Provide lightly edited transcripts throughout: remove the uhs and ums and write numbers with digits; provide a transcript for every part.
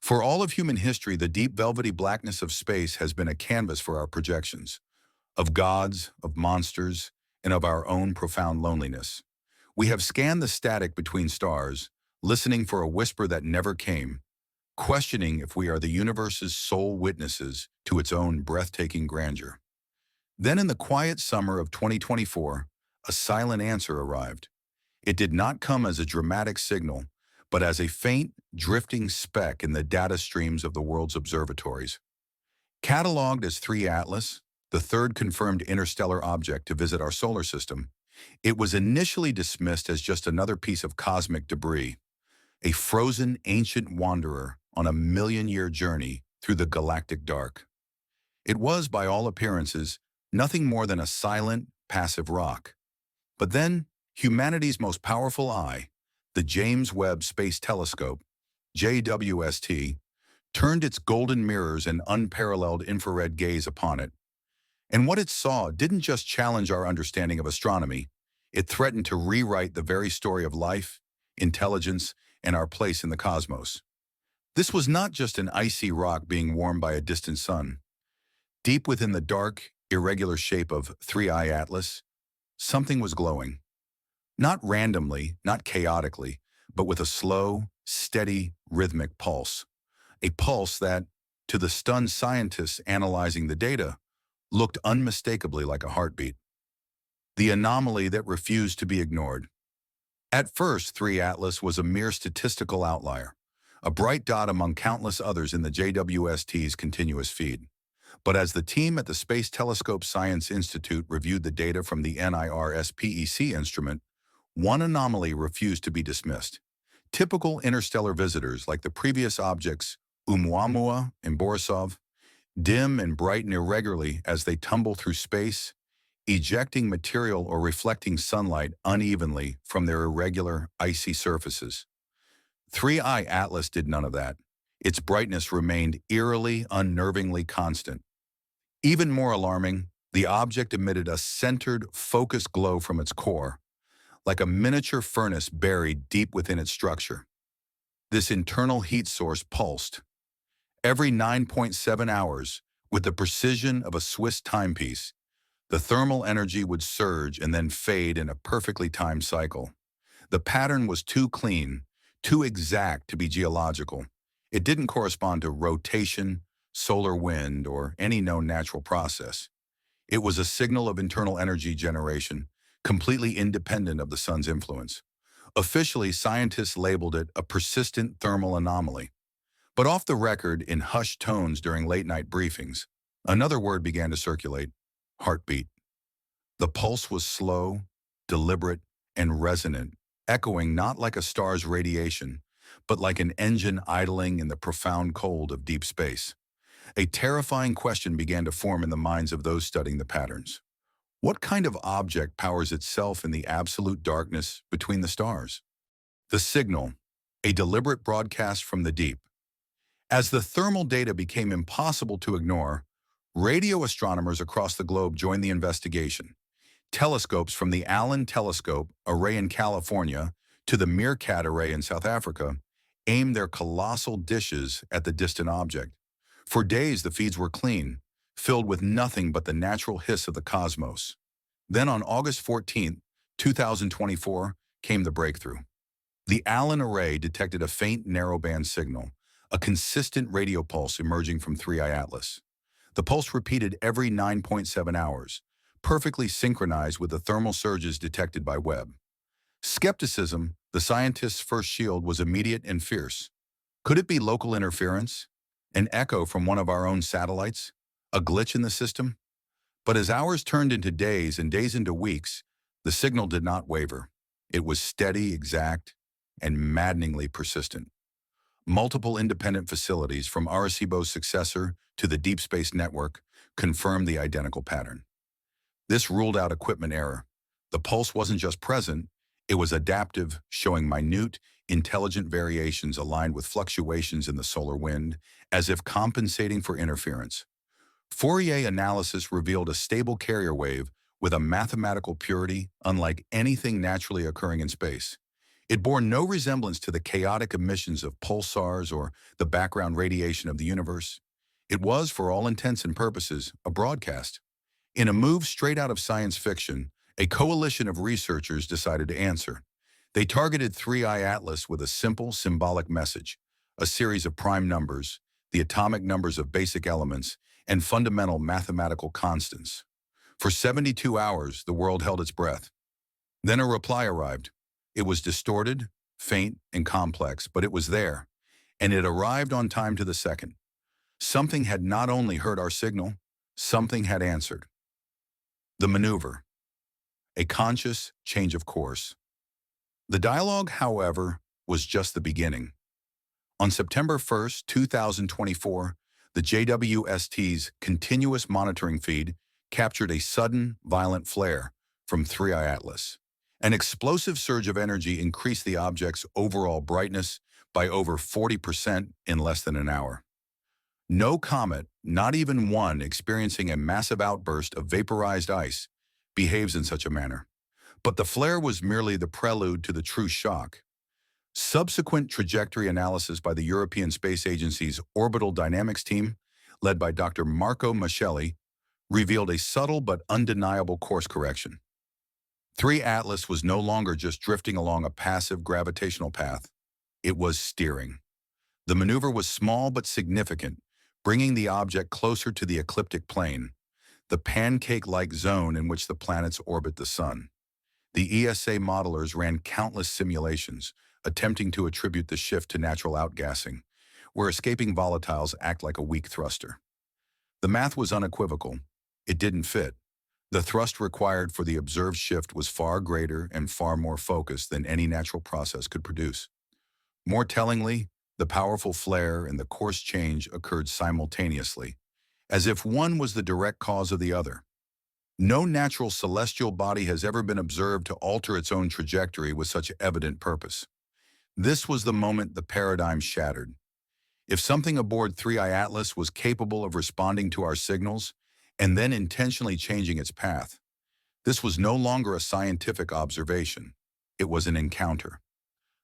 For all of human history, the deep velvety blackness of space has been a canvas for our projections, of gods, of monsters, and of our own profound loneliness. We have scanned the static between stars, listening for a whisper that never came, questioning if we are the universe's sole witnesses to its own breathtaking grandeur. Then in the quiet summer of 2024, a silent answer arrived. It did not come as a dramatic signal, but as a faint, drifting speck in the data streams of the world's observatories. Cataloged as 3 Atlas, the third confirmed interstellar object to visit our solar system, it was initially dismissed as just another piece of cosmic debris, a frozen ancient wanderer on a million-year journey through the galactic dark. It was, by all appearances, nothing more than a silent, passive rock. But then, humanity's most powerful eye, the James Webb Space Telescope, JWST, turned its golden mirrors and unparalleled infrared gaze upon it. And what it saw didn't just challenge our understanding of astronomy, it threatened to rewrite the very story of life, intelligence, and our place in the cosmos. This was not just an icy rock being warmed by a distant sun. Deep within the dark, irregular shape of 3I Atlas, something was glowing. Not randomly, not chaotically, but with a slow, steady, rhythmic pulse. A pulse that, to the stunned scientists analyzing the data, looked unmistakably like a heartbeat. The anomaly that refused to be ignored. At first, 3 Atlas was a mere statistical outlier, a bright dot among countless others in the JWST's continuous feed. But as the team at the Space Telescope Science Institute reviewed the data from the NIRS-PEC instrument, one anomaly refused to be dismissed. Typical interstellar visitors like the previous objects Oumuamua and Borisov, dim and brighten irregularly as they tumble through space, ejecting material or reflecting sunlight unevenly from their irregular, icy surfaces. 3I Atlas did none of that. Its brightness remained eerily, unnervingly constant. Even more alarming, the object emitted a centered, focused glow from its core, like a miniature furnace buried deep within its structure. This internal heat source pulsed. Every 9.7 hours, with the precision of a Swiss timepiece, the thermal energy would surge and then fade in a perfectly timed cycle. The pattern was too clean, too exact to be geological. It didn't correspond to rotation, solar wind, or any known natural process. It was a signal of internal energy generation, completely independent of the sun's influence. Officially, scientists labeled it a persistent thermal anomaly. But off the record, in hushed tones during late-night briefings, another word began to circulate: heartbeat. The pulse was slow, deliberate, and resonant, echoing not like a star's radiation, but like an engine idling in the profound cold of deep space. A terrifying question began to form in the minds of those studying the patterns. What kind of object powers itself in the absolute darkness between the stars? The signal, a deliberate broadcast from the deep. As the thermal data became impossible to ignore, radio astronomers across the globe joined the investigation. Telescopes from the Allen Telescope Array in California to the Meerkat Array in South Africa aimed their colossal dishes at the distant object. For days, the feeds were clean, filled with nothing but the natural hiss of the cosmos. Then on August 14, 2024, came the breakthrough. The Allen Array detected a faint narrowband signal, a consistent radio pulse emerging from 3I Atlas. The pulse repeated every 9.7 hours, perfectly synchronized with the thermal surges detected by Webb. Skepticism, the scientists' first shield, was immediate and fierce. Could it be local interference? An echo from one of our own satellites? A glitch in the system? But as hours turned into days and days into weeks, the signal did not waver. It was steady, exact, and maddeningly persistent. Multiple independent facilities, from Arecibo's successor to the Deep Space Network, confirmed the identical pattern. This ruled out equipment error. The pulse wasn't just present, it was adaptive, showing minute, intelligent variations aligned with fluctuations in the solar wind, as if compensating for interference. Fourier analysis revealed a stable carrier wave with a mathematical purity unlike anything naturally occurring in space. It bore no resemblance to the chaotic emissions of pulsars or the background radiation of the universe. It was, for all intents and purposes, a broadcast. In a move straight out of science fiction, a coalition of researchers decided to answer. They targeted 3I Atlas with a simple, symbolic message, a series of prime numbers, the atomic numbers of basic elements, and fundamental mathematical constants. For 72 hours, the world held its breath. Then a reply arrived. It was distorted, faint, and complex, but it was there, and it arrived on time to the second. Something had not only heard our signal, something had answered. The maneuver, a conscious change of course. The dialogue, however, was just the beginning. On September 1st, 2024, the JWST's continuous monitoring feed captured a sudden, violent flare from 3I Atlas. An explosive surge of energy increased the object's overall brightness by over 40% in less than an hour. No comet, not even one experiencing a massive outburst of vaporized ice, behaves in such a manner. But the flare was merely the prelude to the true shock. Subsequent trajectory analysis by the European Space Agency's Orbital Dynamics team, led by Dr. Marco Mascelli, revealed a subtle but undeniable course correction. 3 Atlas was no longer just drifting along a passive gravitational path. It was steering. The maneuver was small but significant, bringing the object closer to the ecliptic plane, the pancake-like zone in which the planets orbit the Sun. The ESA modelers ran countless simulations, attempting to attribute the shift to natural outgassing, where escaping volatiles act like a weak thruster. The math was unequivocal. It didn't fit. The thrust required for the observed shift was far greater and far more focused than any natural process could produce. More tellingly, the powerful flare and the course change occurred simultaneously, as if one was the direct cause of the other. No natural celestial body has ever been observed to alter its own trajectory with such evident purpose. This was the moment the paradigm shattered. If something aboard 3I Atlas was capable of responding to our signals and then intentionally changing its path, this was no longer a scientific observation. It was an encounter.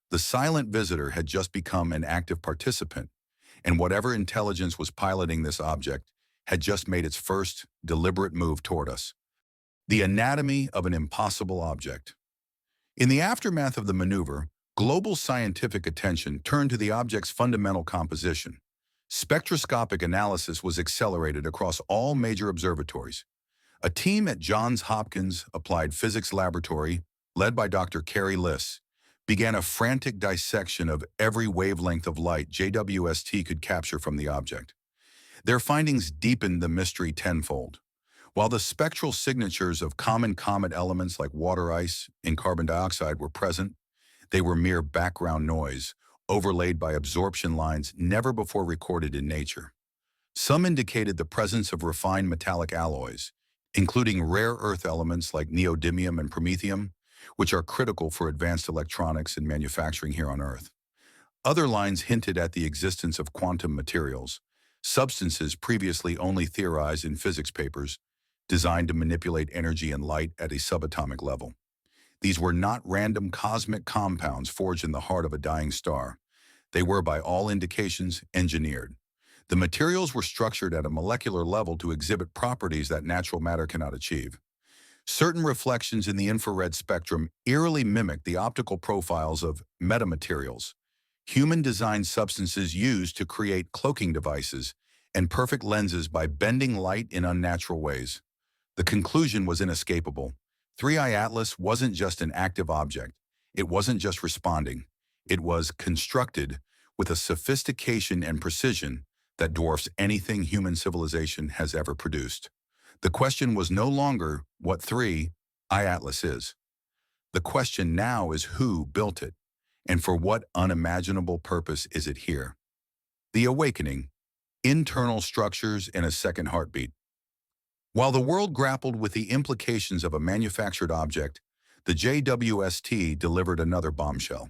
The silent visitor had just become an active participant, and whatever intelligence was piloting this object had just made its first, deliberate move toward us. The anatomy of an impossible object. In the aftermath of the maneuver, global scientific attention turned to the object's fundamental composition. Spectroscopic analysis was accelerated across all major observatories. A team at Johns Hopkins Applied Physics Laboratory, led by Dr. Carey Liss, began a frantic dissection of every wavelength of light JWST could capture from the object. Their findings deepened the mystery tenfold. While the spectral signatures of common comet elements like water ice and carbon dioxide were present, they were mere background noise, overlaid by absorption lines never before recorded in nature. Some indicated the presence of refined metallic alloys, including rare earth elements like neodymium and promethium, which are critical for advanced electronics and manufacturing here on Earth. Other lines hinted at the existence of quantum materials, substances previously only theorized in physics papers, designed to manipulate energy and light at a subatomic level. These were not random cosmic compounds forged in the heart of a dying star. They were, by all indications, engineered. The materials were structured at a molecular level to exhibit properties that natural matter cannot achieve. Certain reflections in the infrared spectrum eerily mimic the optical profiles of metamaterials, human-designed substances used to create cloaking devices and perfect lenses by bending light in unnatural ways. The conclusion was inescapable. 3I Atlas wasn't just an active object. It wasn't just responding. It was constructed with a sophistication and precision that dwarfs anything human civilization has ever produced. The question was no longer what 3I Atlas is. The question now is who built it, and for what unimaginable purpose is it here? The awakening, internal structures and a second heartbeat. While the world grappled with the implications of a manufactured object, the JWST delivered another bombshell.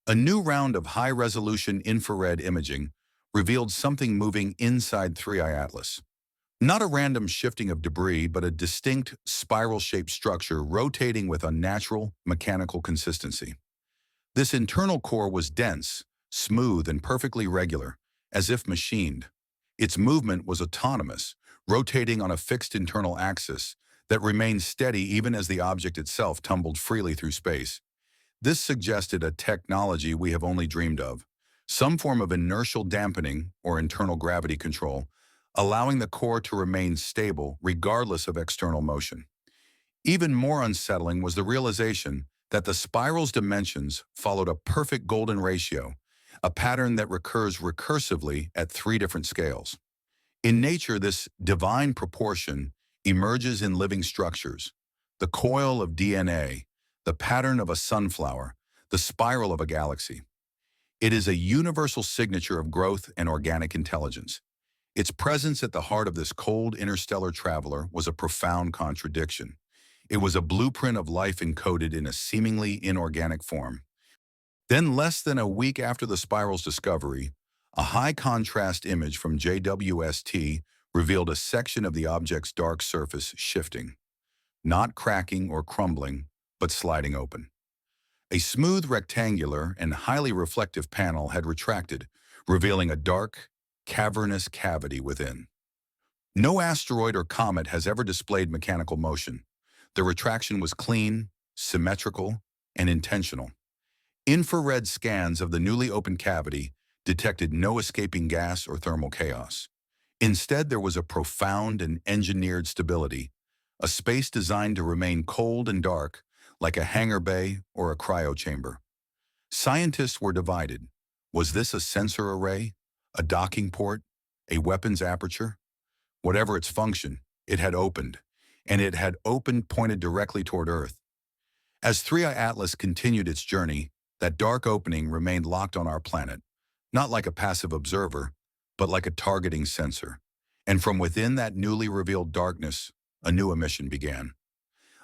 A new round of high-resolution infrared imaging revealed something moving inside 3I Atlas. Not a random shifting of debris, but a distinct spiral-shaped structure rotating with unnatural mechanical consistency. This internal core was dense, smooth, and perfectly regular, as if machined. Its movement was autonomous, rotating on a fixed internal axis that remained steady even as the object itself tumbled freely through space. This suggested a technology we have only dreamed of, some form of inertial dampening or internal gravity control, allowing the core to remain stable regardless of external motion. Even more unsettling was the realization that the spiral's dimensions followed a perfect golden ratio, a pattern that recurs recursively at three different scales. In nature, this divine proportion emerges in living structures: the coil of DNA, the pattern of a sunflower, the spiral of a galaxy. It is a universal signature of growth and organic intelligence. Its presence at the heart of this cold interstellar traveler was a profound contradiction. It was a blueprint of life encoded in a seemingly inorganic form. Then, less than a week after the spiral's discovery, a high-contrast image from JWST revealed a section of the object's dark surface shifting, not cracking or crumbling, but sliding open. A smooth rectangular and highly reflective panel had retracted, revealing a dark, cavernous cavity within. No asteroid or comet has ever displayed mechanical motion. The retraction was clean, symmetrical, and intentional. Infrared scans of the newly opened cavity detected no escaping gas or thermal chaos. Instead, there was a profound and engineered stability, a space designed to remain cold and dark, like a hangar bay or a cryo chamber. Scientists were divided. Was this a sensor array, a docking port, a weapons aperture? Whatever its function, it had opened, and it had opened pointed directly toward Earth. As 3i Atlas continued its journey, that dark opening remained locked on our planet, not like a passive observer, but like a targeting sensor. And from within that newly revealed darkness, a new emission began.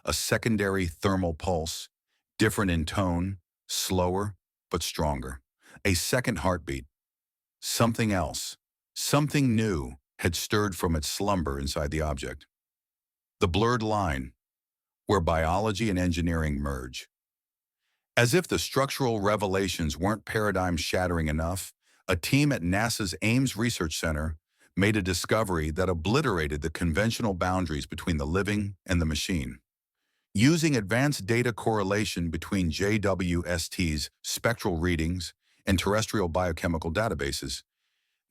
A secondary thermal pulse, different in tone, slower, but stronger. A second heartbeat. Something else, something new, had stirred from its slumber inside the object. The blurred line, where biology and engineering merge. As if the structural revelations weren't paradigm-shattering enough, a team at NASA's Ames Research Center made a discovery that obliterated the conventional boundaries between the living and the machine. Using advanced data correlation between JWST's spectral readings and terrestrial biochemical databases,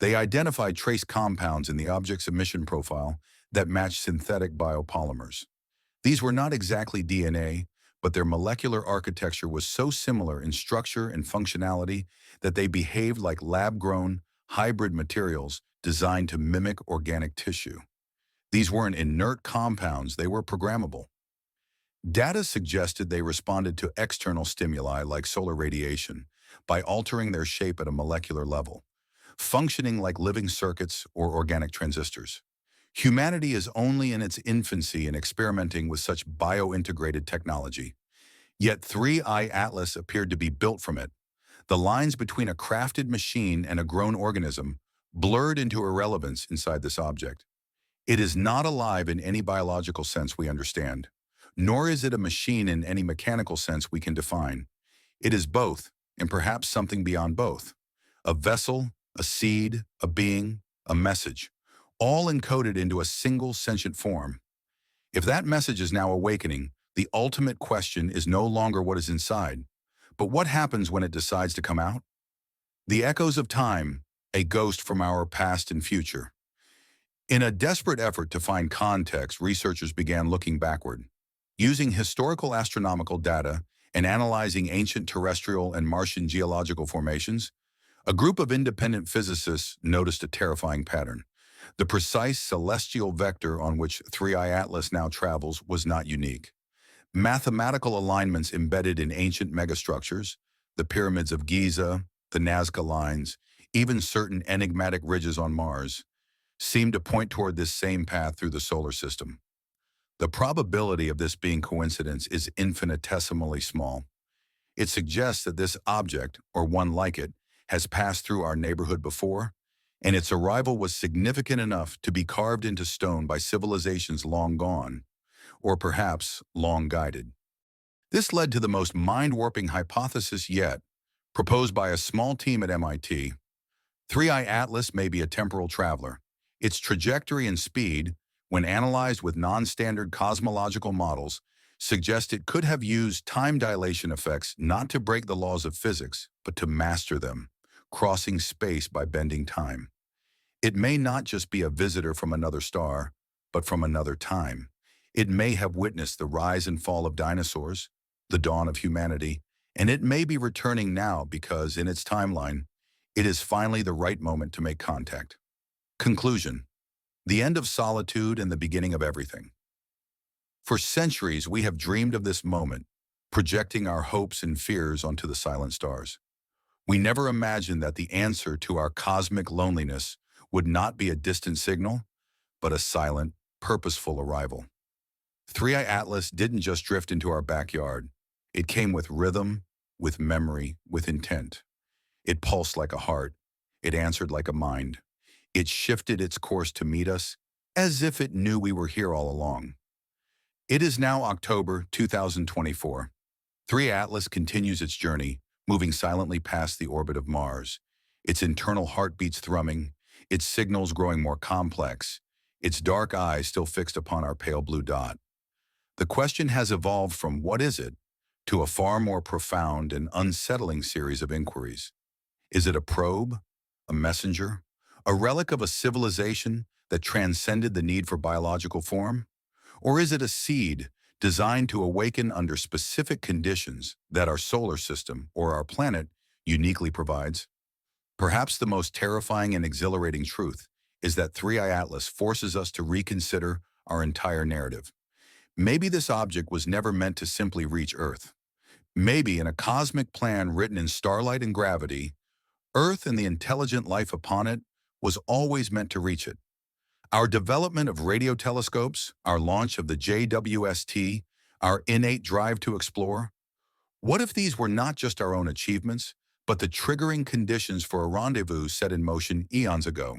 they identified trace compounds in the object's emission profile that matched synthetic biopolymers. These were not exactly DNA, but their molecular architecture was so similar in structure and functionality that they behaved like lab-grown, hybrid materials designed to mimic organic tissue. These weren't inert compounds, they were programmable. Data suggested they responded to external stimuli like solar radiation by altering their shape at a molecular level, functioning like living circuits or organic transistors. Humanity is only in its infancy in experimenting with such bio-integrated technology. Yet 3i Atlas appeared to be built from it. The lines between a crafted machine and a grown organism blurred into irrelevance inside this object. It is not alive in any biological sense we understand, nor is it a machine in any mechanical sense we can define. It is both, and perhaps something beyond both. A vessel, a seed, a being, a message, all encoded into a single sentient form. If that message is now awakening, the ultimate question is no longer what is inside, but what happens when it decides to come out? The echoes of time, a ghost from our past and future. In a desperate effort to find context, researchers began looking backward. Using historical astronomical data and analyzing ancient terrestrial and Martian geological formations, a group of independent physicists noticed a terrifying pattern. The precise celestial vector on which 3i Atlas now travels was not unique. Mathematical alignments embedded in ancient megastructures, the pyramids of Giza, the Nazca lines, even certain enigmatic ridges on Mars, seemed to point toward this same path through the solar system. The probability of this being coincidence is infinitesimally small. It suggests that this object, or one like it, has passed through our neighborhood before, and its arrival was significant enough to be carved into stone by civilizations long gone, or perhaps long guided. This led to the most mind-warping hypothesis yet, Proposed by a small team at MIT, 3i Atlas may be a temporal traveler. Its trajectory and speed, when analyzed with non-standard cosmological models, suggest it could have used time dilation effects not to break the laws of physics, but to master them, crossing space by bending time. It may not just be a visitor from another star, but from another time. It may have witnessed the rise and fall of dinosaurs, the dawn of humanity, and it may be returning now because, in its timeline, it is finally the right moment to make contact. Conclusion: the end of solitude and the beginning of everything. For centuries, we have dreamed of this moment, projecting our hopes and fears onto the silent stars. We never imagined that the answer to our cosmic loneliness would not be a distant signal, but a silent, purposeful arrival. 3i Atlas didn't just drift into our backyard. It came with rhythm, with memory, with intent. It pulsed like a heart. It answered like a mind. It shifted its course to meet us, as if it knew we were here all along. It is now October 2024. 3i Atlas continues its journey, moving silently past the orbit of Mars, its internal heartbeats thrumming, its signals growing more complex, its dark eyes still fixed upon our pale blue dot. The question has evolved from "what is it?" to a far more profound and unsettling series of inquiries. Is it a probe, a messenger, a relic of a civilization that transcended the need for biological form? Or is it a seed designed to awaken under specific conditions that our solar system or our planet uniquely provides? Perhaps the most terrifying and exhilarating truth is that 3i Atlas forces us to reconsider our entire narrative. Maybe this object was never meant to simply reach Earth. Maybe in a cosmic plan written in starlight and gravity, Earth and the intelligent life upon it was always meant to reach it. Our development of radio telescopes, our launch of the JWST, our innate drive to explore, what if these were not just our own achievements, but the triggering conditions for a rendezvous set in motion eons ago?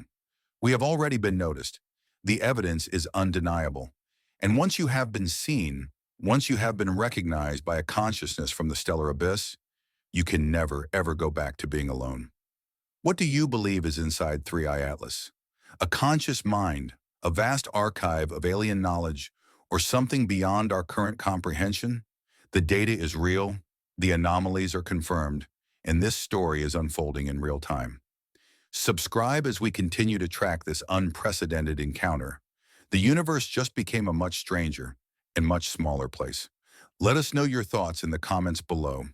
We have already been noticed. The evidence is undeniable. And once you have been seen, once you have been recognized by a consciousness from the stellar abyss, you can never, ever go back to being alone. What do you believe is inside 3i Atlas? A conscious mind, a vast archive of alien knowledge, or something beyond our current comprehension? The data is real, the anomalies are confirmed, and this story is unfolding in real time. Subscribe as we continue to track this unprecedented encounter. The universe just became a much stranger and much smaller place. Let us know your thoughts in the comments below.